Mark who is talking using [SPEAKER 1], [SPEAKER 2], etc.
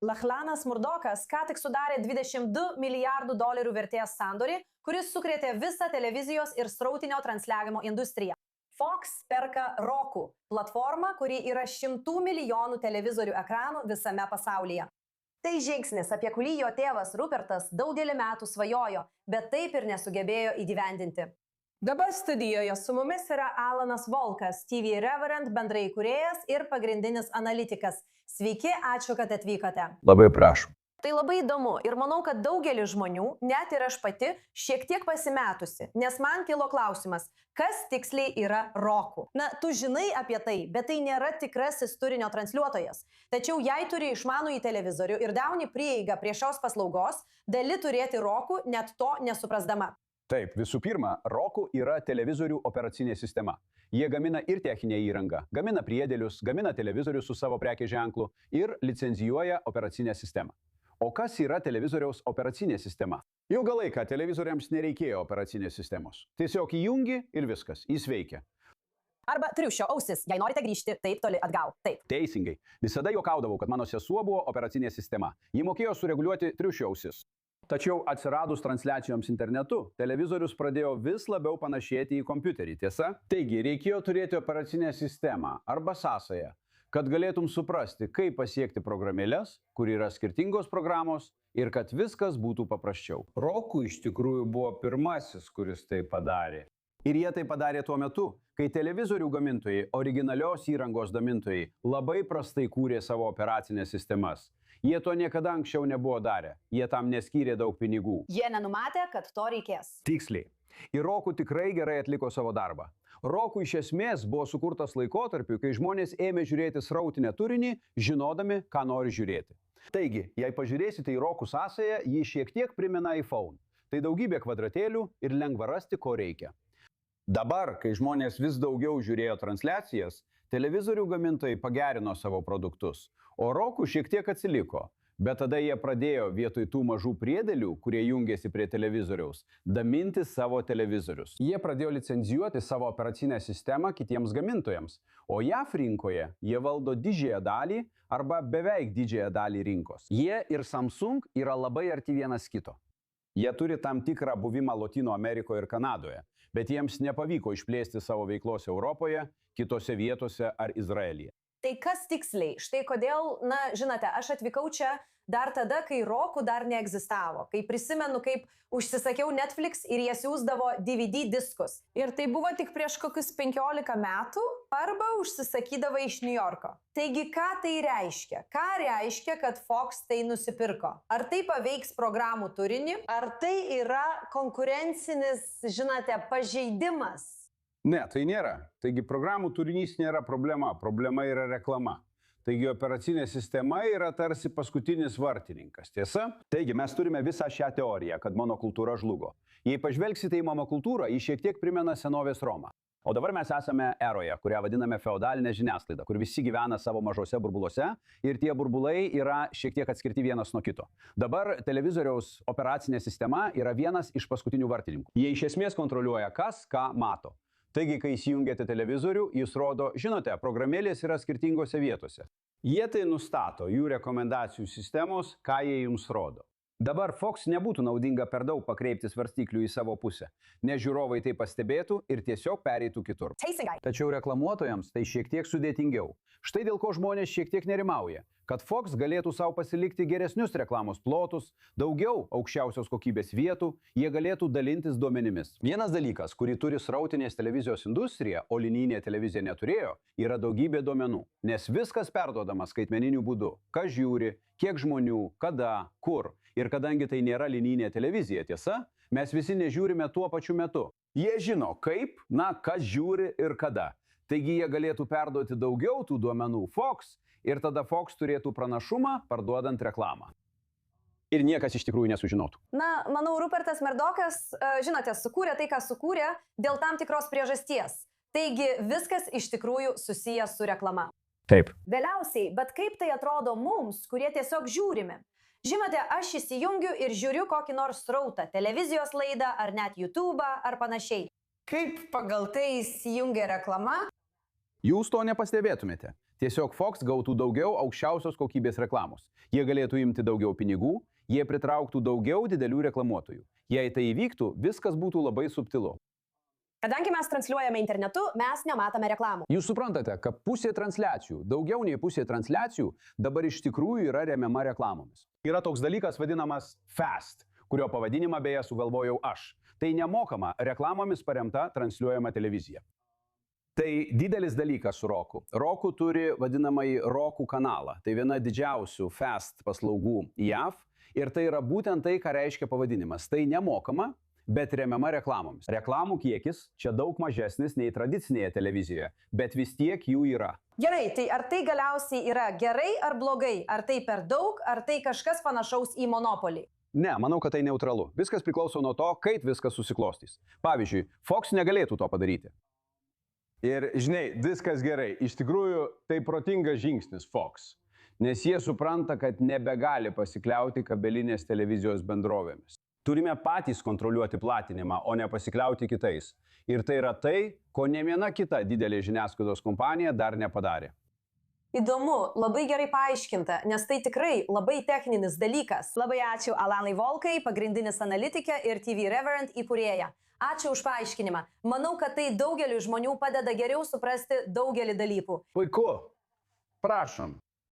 [SPEAKER 1] Lachlanas Murdokas ką tik sudarė $22 milijardų vertės sandorį, kuris sukrėtė visą televizijos ir srautinio transliavimo industriją. Fox perka Roku, platformą, kuri yra 100 milijonų televizorių ekranų visame pasaulyje. Tai žingsnis, apie kurį jo tėvas Rupertas daugelį metų svajojo, bet taip ir nesugebėjo įgyvendinti. Dabar studijoje su mumis yra Alanas Volkas, TV Reverend bendraįkūrėjas ir pagrindinis analitikas. Sveiki, ačiū, kad atvykote.
[SPEAKER 2] Labai prašau.
[SPEAKER 1] Tai labai įdomu ir manau, kad daugelis žmonių, net ir aš pati, šiek tiek pasimetusi, nes man kilo klausimas, kas tiksliai yra Roku. Na, tu žinai apie tai, bet tai nėra tikrasis turinio transliuotojas. Tačiau jei turi išmanųjį televizorių ir gauni prieigą prie šios paslaugos, gali turėti Roku, net to nesuprasdama.
[SPEAKER 2] Taip, visų pirma, Roku yra televizorių operacinė sistema. Jie gamina ir techninę įrangą, gamina priedėlius, gamina televizorius su savo prekės ženklu ir licenzijuoja operacinę sistemą. O kas yra televizoriaus operacinė sistema? Ilgą laiką televizoriams nereikėjo operacinės sistemos. Tiesiog įjungi ir viskas, jis veikia.
[SPEAKER 1] Arba triušio ausis, jei norite grįžti taip toli atgal. Taip.
[SPEAKER 2] Teisingai. Visada juokaudavau, kad mano sesuo buvo operacinė sistema. Ji mokėjo sureguliuoti triušio ausis. Tačiau atsiradus transliacijoms internetu, televizorius pradėjo vis labiau panašėti į kompiuterį, tiesa? Taigi, reikėjo turėti operacinę sistemą arba sąsają, kad galėtum suprasti, kaip pasiekti programėles, kur yra skirtingos programos ir kad viskas būtų paprasčiau.
[SPEAKER 3] Roku iš tikrųjų buvo pirmasis, kuris tai padarė.
[SPEAKER 2] Ir jie tai padarė tuo metu, kai televizorių gamintojai, originalios įrangos gamintojai labai prastai kūrė savo operacinės sistemas. Jie to niekada anksčiau nebuvo darę, jie tam neskyrė daug pinigų.
[SPEAKER 1] Jie nenumatė, kad to reikės.
[SPEAKER 2] Tiksliai. Ir Roku tikrai gerai atliko savo darbą. Roku iš esmės buvo sukurtas laikotarpiu, kai žmonės ėmė žiūrėti srautinę turinį, žinodami, ką nori žiūrėti. Taigi, jei pažiūrėsite į Roku sąsają, ji šiek tiek primena iPhone. Tai daugybė kvadratėlių ir lengva rasti, ko reikia. Dabar, kai žmonės vis daugiau žiūrėjo transliacijas, televizorių gamintojai pagerino savo produktus, o Roku šiek tiek atsiliko. Bet tada jie pradėjo vietoj tų mažų priedėlių, kurie jungėsi prie televizoriaus, daminti savo televizorius. Jie pradėjo licenzijuoti savo operacinę sistemą kitiems gamintojams, o JAV rinkoje jie valdo didžiąją dalį arba beveik didžiąją dalį rinkos. Jie ir Samsung yra labai arti vienas kito. Jie turi tam tikrą buvimą Lotynų Amerikoje ir Kanadoje, bet jiems nepavyko išplėsti savo veiklos Europoje, kitose vietose ar Izraelyje.
[SPEAKER 1] Tai kas tiksliai? Štai kodėl, žinote, aš atvykau čia dar tada, kai Roku dar neegzistavo. Kai prisimenu, kaip užsisakiau Netflix ir jie siųsdavo DVD diskus. Ir tai buvo tik prieš kokius 15 metų arba užsisakydavo iš New Yorko. Taigi, ką tai reiškia? Ką reiškia, kad Fox tai nusipirko? Ar tai paveiks programų turinį? Ar tai yra konkurencinis, žinote, pažeidimas?
[SPEAKER 2] Ne, tai nėra. Taigi programų turinys nėra problema, problema yra reklama. Taigi operacinė sistema yra tarsi paskutinis vartininkas, tiesa? Taigi mes turime visą šią teoriją, kad monokultūra žlugo. Jei pažvelgsite į monokultūrą, ji šiek tiek primena senovės Romą. O dabar mes esame eroje, kurią vadiname feodalinė žiniasklaida, kur visi gyvena savo mažose burbuluose ir tie burbulai yra šiek tiek atskirti vienas nuo kito. Dabar televizoriaus operacinė sistema yra vienas iš paskutinių vartininkų. Jie iš esmės kontroliuoja, kas ką mato. Taigi, kai įsijungiate televizorių, jis rodo, žinote, programėlės yra skirtingose vietose. Jie tai nustato, jų rekomendacijų sistemos, ką jie jums rodo. Dabar Fox nebūtų naudinga per daug pakreipti svarstyklių į savo pusę, nes žiūrovai tai pastebėtų ir tiesiog pereitų kitur. Tačiau reklamuotojams tai šiek tiek sudėtingiau. Štai dėl ko žmonės šiek tiek nerimauja, kad Fox galėtų savo pasilikti geresnius reklamos plotus, daugiau aukščiausios kokybės vietų, jie galėtų dalintis duomenimis. Vienas dalykas, kurį turi srautinės televizijos industrija, o linijinė televizija neturėjo, yra daugybė duomenų, nes viskas perduodama skaitmeniniu būdu. Kas žiūri, kiek žmonių, kada, kur. Ir kadangi tai nėra linijinė televizija, tiesa, mes visi nežiūrime tuo pačiu metu. Jie žino, kaip, kas žiūri ir kada. Taigi jie galėtų perduoti daugiau tų duomenų Fox ir tada Fox turėtų pranašumą parduodant reklamą. Ir niekas iš tikrųjų nesužinotų.
[SPEAKER 1] Manau, Rupertas Murdokas, žinote, sukūrė tai, ką sukūrė dėl tam tikros priežasties. Taigi viskas iš tikrųjų susijęs su reklama.
[SPEAKER 2] Taip.
[SPEAKER 1] Vėliausiai, bet kaip tai atrodo mums, kurie tiesiog žiūrime? Žinote, aš įsijungiu ir žiūriu kokį nors srautą, televizijos laidą ar net YouTube'ą ar panašiai. Kaip pagal tai įsijungia reklama?
[SPEAKER 2] Jūs to nepastebėtumėte. Tiesiog Fox gautų daugiau aukščiausios kokybės reklamos. Jie galėtų imti daugiau pinigų, jie pritrauktų daugiau didelių reklamuotojų. Jei tai įvyktų, viskas būtų labai subtilu.
[SPEAKER 1] Kadangi mes transliuojame internetu, mes nematome reklamų.
[SPEAKER 2] Jūs suprantate, kad pusė transliacijų, daugiau nei pusė transliacijų dabar iš tikrųjų yra remiama reklamomis. Yra toks dalykas vadinamas FAST, kurio pavadinimą beje sugalvojau aš. Tai nemokama reklamomis paremta transliuojama televizija. Tai didelis dalykas su Roku. Roku turi vadinamąjį Roku kanalą. Tai viena didžiausių FAST paslaugų JAV. Ir tai yra būtent tai, ką reiškia pavadinimas. Tai nemokama, bet remiama reklamomis. Reklamų kiekis čia daug mažesnis nei tradicinėje televizijoje, bet vis tiek jų yra.
[SPEAKER 1] Gerai, tai ar tai galiausiai yra gerai ar blogai? Ar tai per daug, ar tai kažkas panašaus į monopolį?
[SPEAKER 2] Ne, manau, kad tai neutralu. Viskas priklauso nuo to, kaip viskas susiklostys. Pavyzdžiui, Fox negalėtų to padaryti. Ir žinai, viskas gerai. Iš tikrųjų, tai protingas žingsnis Fox. Nes jie supranta, kad nebegali pasikliauti kabelinės televizijos bendrovėmis. Turime patys kontroliuoti platinimą, o ne pasikliauti kitais. Ir tai yra tai, ko ne viena kita didelė žiniasklaidos kompanija dar nepadarė.
[SPEAKER 1] Įdomu, labai gerai paaiškinta, nes tai tikrai labai techninis dalykas. Labai ačiū Alanai Volkai, pagrindinis analitikė ir TV Reverend įkūrėja. Ačiū už paaiškinimą. Manau, kad tai daugeliu žmonių padeda geriau suprasti daugelį dalykų.
[SPEAKER 2] Puiku. Prašom.